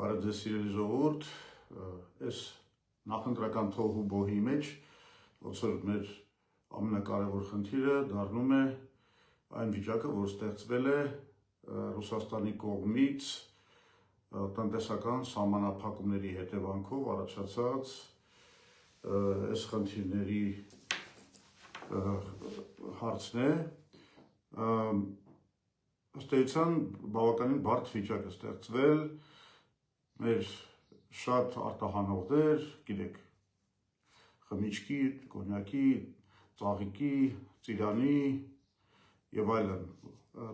Բարև ձեզ սիրելի ժողովուրդ, այս նախընտրական թոհու բոհի մեջ, ոնց որ մեր ամենակարևոր խնդիրը դառնում է այն վիճակը, որ ստեղծվել է Ռուսաստանի կողմից տնտեսական սահմանափակումների հետևանքով առաջացած այս խնդիրների հարցն է, ըստ էության բավականին բարդ վիճակ է ստեղծվել մեր շատ արտահանողներ, գիտեք, խմիչքի, կոնյակի, ծաղիկի, ծիրանի եւ այլն,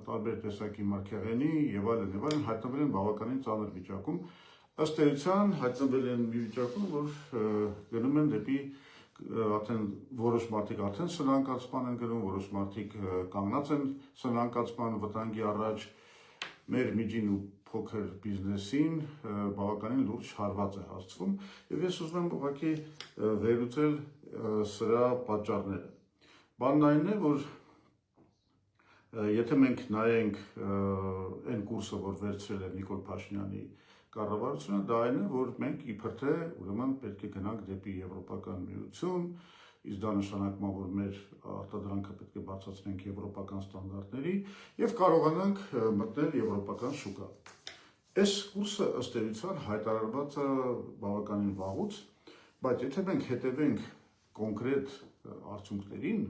տարբեր տեսակի մարգեղենի եւ այլն հայտնվել են բավականին ծանր վիճակում, ըստ էության հայտնվել են մի վիճակում, որ գնում են դեպի արդեն որոշ մարդիկ արդեն սնանկացման են գնում, որոշ մարդիկ կանգնած են սնանկացման վտանգի առաջ, մեր միջին ու փոքր բիզնեսին բավականին լուրջ հարված է հասցվում եւ ես ուզում եմ ուղղակի վերլուծել սրա պատճառները։ Բանն այն է, որ եթե մենք նայենք այն կուրսը, որ վերցրել է Նիկոլ Փաշինյանի կառավարությունը, դա այն է, որ մենք իբր թե ուրեմն պետք է գնանք դեպի Եվրոպական միություն, իսկ դա նշանակում է, որ մեր արտադրանքը պետք է բարձրացնենք եվրոպական ստանդարտների եւ կարողանանք մտնել եվրոպական շուկա։ Այս կուրսը ըստ էության հայտարարված է բավականին վաղուց, բայց եթե մենք հետևենք կոնկրետ արդյունքներին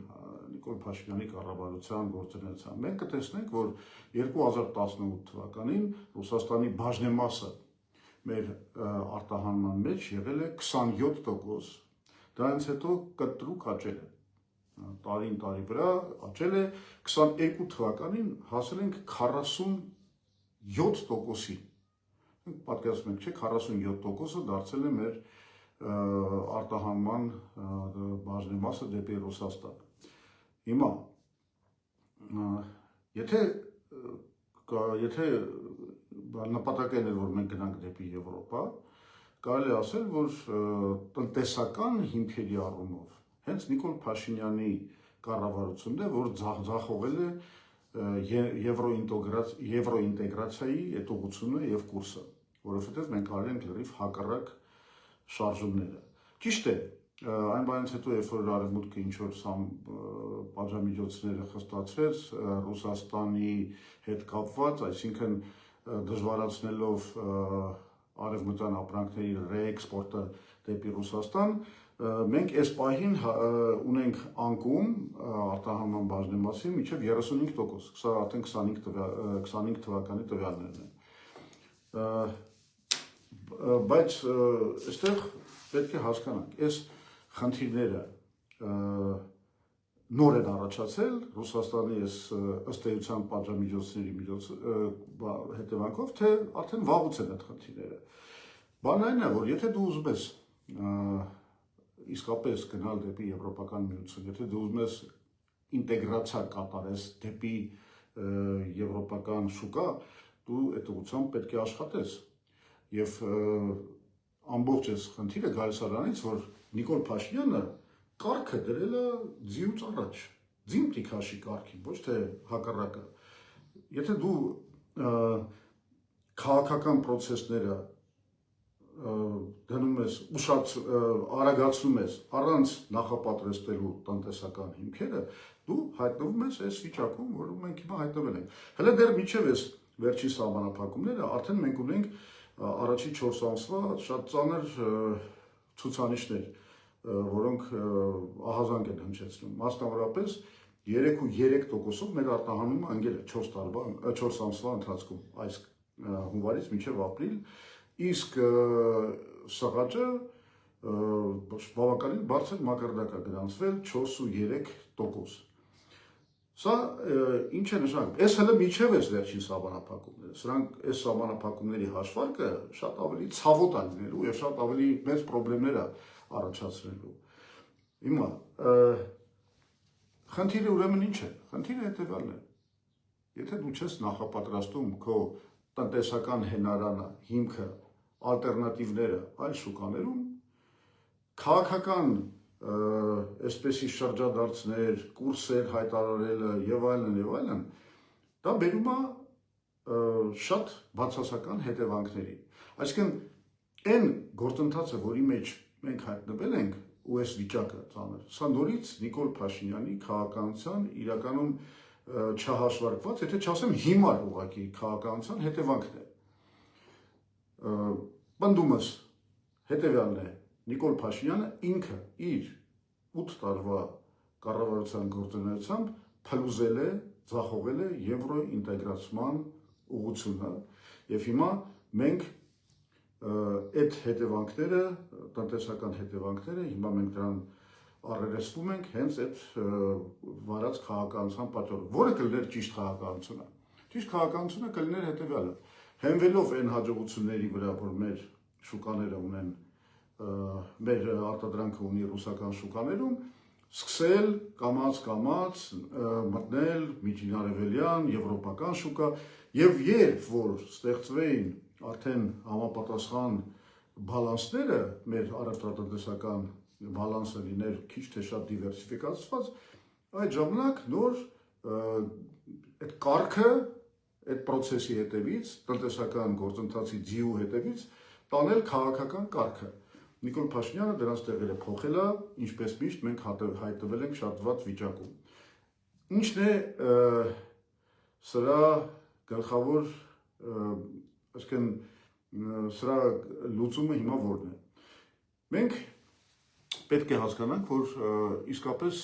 Նիկոլ Փաշինյանի կառավարության գործունեության, մենք կտեսնենք, որ 2018 թվականին Ռուսաստանի բաժնեմասը մեր արտահանման մեջ եղել է 27%, դրանից հետո կտրուկ աճել է, տարին տարի վրա աճել է, 22 թվականին հասել ենք 47%-ի, պատկերացնում եք, չէ, 47%-ը դարձել է մեր արտահանման բաժնեմասը դեպի Ռուսաստան։ Հիմա, եթե նպատակն էր, որ մենք գնանք դեպի Եվրոպա, կարելի ասել, որ տնտեսական հիմքերի առումով հենց Նիկոլ Փաշինյանի կառավարությունն է, որ ձախողել է եվրոինտեգրացիայի այդ ուղղությունը եւ կուրսը, որովհետեւ մենք արել ենք լրիվ հակառակ շարժումները։ Ճիշտ է, այն բանից հետո, երբ որ Արևմուտքը ինչ-որ պատժամիջոցները խստացրեց Ռուսաստանի հետ կապված, այսինքն դժվարացնելով արևմտյան ապրանքների ռեէքսպորտը դեպի Ռուսաստան, մենք այս պահին ունենք անկում արտահանման բաժնեմասի մինչև 35%, սա արդեն 25 թվականի տվյալներն են։ Բայց այստեղ պետք է հասկանանք, այս խնդիրները նոր են առաջացել Ռուսաստանի ըստ էության պատժամիջոցների հետևանքով, թե արդեն վաղուց են այդ խնդիրները։ Բանն այն է, որ եթե դու ուզում ես իսկապես գնալ դեպի Եվրոպական միություն, եթե դու ուզում ես ինտեգրացիա կատարես դեպի եվրոպական շուկա, դու այդ ուղղությամբ պետք է աշխատես։ Եվ ամբողջ այս խնդիրը գալիս է նրանից, որ Նիկոլ Փաշինյանը կարգը դրել է ձիուց առաջ, ձին տիքաշի կարգին, ոչ թե հակառակը։ Եթե դու քաղաքական պրոցեսները դնում ես, արագացնում ես առանց նախապատրաստելու տնտեսական հիմքերը, դու հայտնվում ես այս վիճակում, որում մենք հիմա հայտնվել ենք։ Հələ դեռ մինչև այս վերջին սահմանափակումները արդեն մենք ունենք առաջի 4 ամսվա շատ ծանր ցուցանիշներ, որոնք ահազանգ են հնչեցնում։ Մասնավորապես 3.3%-ով մեր արտահանումը ընկել է 4 ամսվա ընթացքում, այս հունվարից մինչև ապրիլ, իսկ սղաճը բավականին բարձր մակարդակ է գրանցվել 4.3%։ Սա ինչ է նշանակում։ Այս հələ միջև էս վերջին սահմանափակումները։ Սրանք այս սահմանափակումների հաշվարկը շատ ավելի ցավոտ է լինելու եւ շատ ավելի մեծ խնդիրներ է առաջացնելու։ Հիմա խնդիրը ուրեմն ինչ է։ Խնդիրը հետեւյալն է։ Եթե դու չես նախապատրաստում քո տնտեսական հենարանը, հիմքը, ալտերնատիվները այլ շուկաներում, քաղաքական այսպեսի շրջադարձներ, կուրսեր հայտարարելը եւ այլն, դա բերում է շատ բացասական հետևանքների։ Այսինքն այն գործընթացը, որի մեջ մենք հայտնվել ենք, ու այս վիճակը ծանր, սա նորից Նիկոլ Փաշինյանի քաղաքականության իրականում չհաշվարկված, եթե չասեմ հիմար ուղղակի քաղաքականության հետևանքն է։ Պնդումս հետևյալն է. Նիկոլ Փաշինյանը ինքը իր 8 տարվա կառավարության գործունեությամբ փլուզել է, ձախողել է եվրո ինտեգրացման ուղղությունը, եւ հիմա մենք այդ հետևանքները, տնտեսական հետևանքները, հիմա մենք դրան առերեսվում ենք հենց այդ վարած քաղաքականության պատճառով, որը կլիներ ճիշտ քաղաքականությունը։ Ճիշտ քաղաքականությունը կլիներ հետևյալը. հենվելով այն հաջողությունների վրա, որ մեր շուկաները ունեն, մեր արտադրանքը ունի ռուսական շուկաներում, սկսել կամաց մտնել միջինարևելյան, եվրոպական շուկա, եւ երբ որ ստեղծվեին արդեն համապատասխան բալանսները, մեր առևտրատնտեսական բալանսը լիներ քիչ թե շատ դիվերսիֆիկացված, այդ ժամանակ նոր այդ կարգը, այդ process-ի հետևից, տնտեսական գործընթացի ձիու հետևից տանել քաղաքական կարգը։ Նիկոլ Փաշինյանը դրանց տեղերը փոխել է, ինչպես միշտ մենք հայտնվել ենք շատ վատ վիճակում։ Ինչն է սրա գլխավոր, այսինքն սրա լուծումը հիմա որն է։ Մենք պետք է հասկանանք, որ իսկապես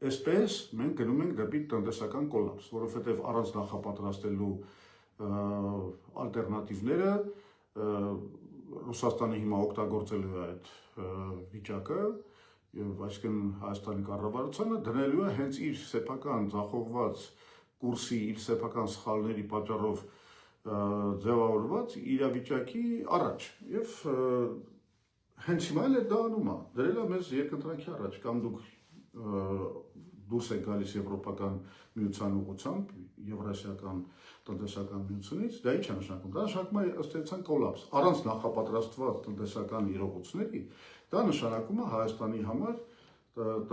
այսպես մենք գնում ենք դեպի տնտեսական կոլապս, որովհետև առանց նախապատրաստելու ալտերնատիվները Ռուսաստանը հիմա օգտագործելու է այդ վիճակը, եւ այսինքն Հայաստանի կառավարությունը դնելու է հենց իր սեփական ձախողված կուրսի, իր սեփական սխալների պատճառով ձևավորված իրավիճակի առաջ, եւ հենց հիմա էլ դա անում է, դրել է մեզ երկընտրանքի առաջ, կամ դուք դուրս եք գալիս եվրոպական միության ուղղությամբ, եվրասիական տնտեսական միությունից, դա ինչ է նշանակում։ Դա նշանակում է ըստ էության կոլապս։ Առանց նախապատրաստված տնտեսական իրողությունների, դա նշանակում է Հայաստանի համար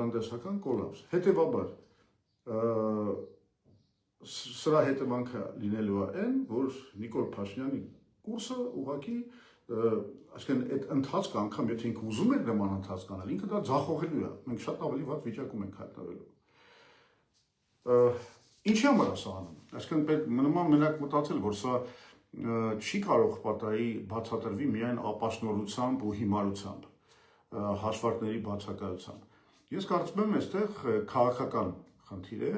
տնտեսական կոլապս։ Հետևաբար, սրա հետևանքը լինելու է այն, որ Նիկոլ Փաշինյանի կուրսը ուղղակի, այսինքն այդ ընթացքը անգամ եթե ինքը ուզում էր նման ընթացք անել, ինքը դա ձախողելու է։ Մենք շատ ավելի վատ վիճակում ենք հայտնվելու։ Ինչի համար է սա անում։ Այսինքն մնում է մենակ մտածել, որ սա չի կարող պատահի բացատրվի միայն ապաշնորհությամբ ու հիմարությամբ, հաշվարկների բացակայությամբ։ Ես կարծում եմ, այստեղ քաղաքական խնդիր է։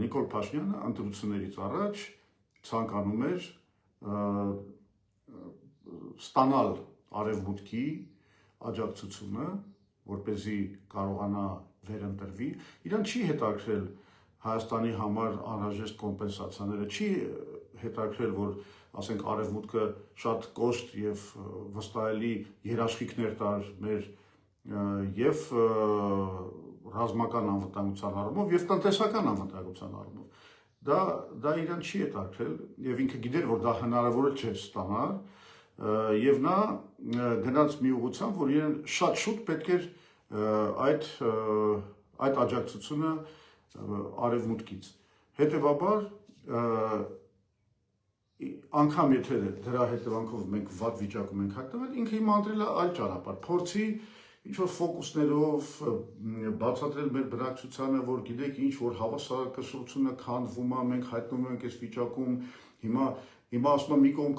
Նիկոլ Փաշինյանը ընտրություններից առաջ ցանկանում էր ստանալ արևմուտքի աջակցությունը, որպեսզի կարողանա վերընտրվի, իրան չի հետաքրել Հայաստանի համար անհրաժեշտ կոմպենսացիաները, չի հետաքրել, որ ասենք արևմուտքը շատ կոշտ եւ վստահելի երաշխիքներ տար մեր եւ ռազմական անվտանգության առումով եւ տնտեսական անվտանգության առումով։ Դա իրան չի հետաքրել եւ ինքը գիտեր, որ դա հնարավոր չէ ստանալ եւ նա գնաց մի ուղղությամբ, որ իրեն շատ շուտ պետք էր այդ աջակցությունը արևմուտքից։ Հետևաբար անգամ եթե դրա հետևանքով մենք վատ վիճակում ենք հայտնվել, ինքը հիմա ընտրել է այլ ճանապարհ, փորձի ինչ-որ ֆոկուսներով բացատրել մեր բնակչությանը, որ գիտեք ինչ, որ հավասարակշռությունը քանդվում է, մենք հայտնվում ենք այս վիճակում, հիմա ասում եմ մի կողմ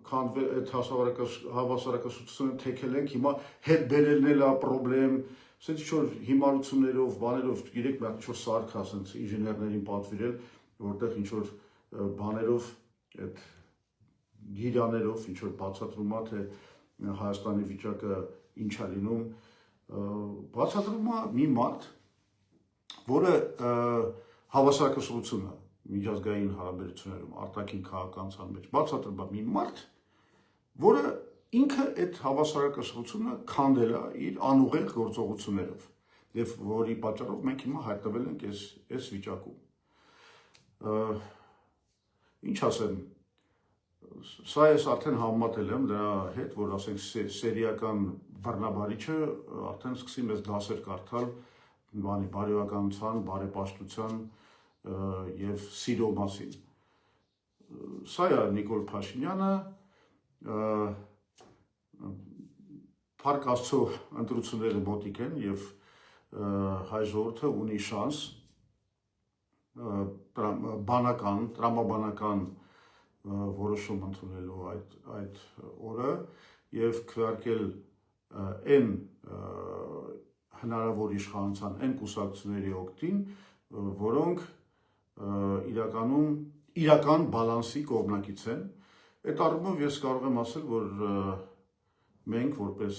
քանդվել այդ հավասարակշռությունը թեքել ենք, հիմա հետ բերելն էլ է պրոբլեմ, ասենց ինչ-որ հիմարություններով, բաներով, գիտեք, մի հատ ինչ-որ սարք է, ասենց ինժեներներին պատվիրել, որտեղ ինչ-որ բաներով, այդ գիրյաներով ինչ-որ բացատրում է, թե Հայաստանի վիճակը ինչ է լինում, բացատրում է մի մարդ, որը հավասարակշռությունը միջազգային հարաբերություններում, արտաքին քաղաքականության մեջ բացատրում է մի մարդ, որը ինքը այդ հավասարակշռությունը քանդել է իր անուղեղ գործողություններով, եւ որի պատճառով մենք հիմա հայտնվել ենք այս վիճակում։ Ինչ ասեմ, սա ես արդեն համեմատել եմ դրա հետ, որ ասենք սերիական բռնաբարիչը արդեն սկսի մեզ դասեր կարդալ բարոյականության, բարեպաշտության եւ սիրո մասին։ սա է Նիկոլ Փաշինյանը, Փառք Աստծո ընտրությունները մոտիկ են եւ հայ ժողովուրդը ունի շանս տրամաբանական որոշում ընդունելու այդ օրը եւ քվեարկել այն հնարավոր իշխանության այն կուսակցությունների օգտին, որոնք իրական բալանսի կողմնակից են։ Այդ առումով ես կարող եմ ասել, որ մենք որպես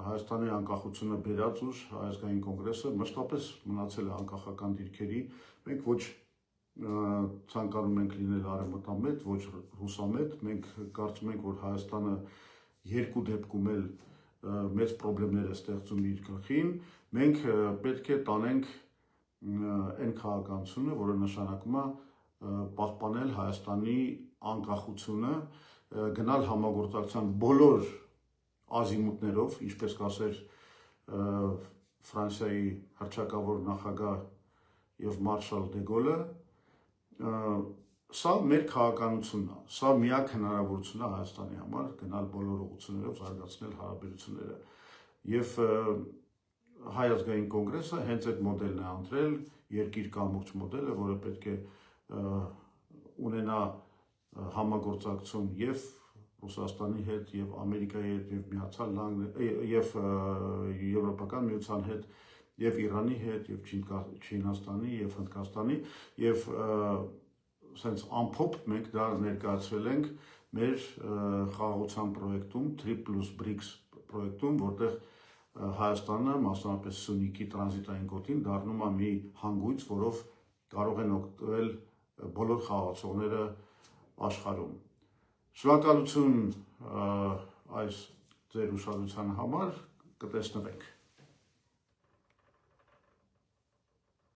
Հայաստանի անկախությունը բերած ուժ Հայազգային կոնգրեսը մշտապես մնացել է անկախական դիրքերի, մենք ոչ ցանկանում ենք լինել արևմտամետ, ոչ ռուսամետ, մենք կարծում ենք, որ Հայաստանը երկու դեպքում էլ մեծ խնդիրներ է ստեղծում իր գլխին, մենք պետք է տանենք այն քաղաքականությունը, որը նշանակում է պահպանել Հայաստանի անկախությունը, գնալ համագործակցության բոլոր ազիմուտներով, ինչպես կասեր Ֆրանսիայի հռչակավոր նախագահ եւ մարշալ դե Գոլը, սա մեր քաղաքականությունն է, սա միակ հնարավորությունն է Հայաստանի համար գնալ բոլոր ուղղություններով զարգացնել հարաբերությունները եւ Հայ ազգային կոնգրեսը հենց այդ մոդելն է ընտրել, երկիր կամուրջ մոդելը, որը պետք է ունենա համագործակցություն եւ Ռուսաստանի հետ եւ Ամերիկայի հետ եւ Միացյալ Նահանգների եւ Եվրոպական միության հետ եւ Իրանի հետ եւ Չինաստանի եւ Հնդկաստանի եւ sense ամփոփ մենք դա ներկայացրել ենք մեր խաղաղության պրոյեկտում 3+BRICS պրոյեկտում, որտեղ Հայաստանը, մասնավորապես Սյունիքի տրանզիտային գոտին դառնում է մի հանգույց, որով կարող են օգտվել բոլոր խաղացողները աշխարհում։ Շնորհակալություն այս ձեր ուշադրության համար, կտեսնվենք։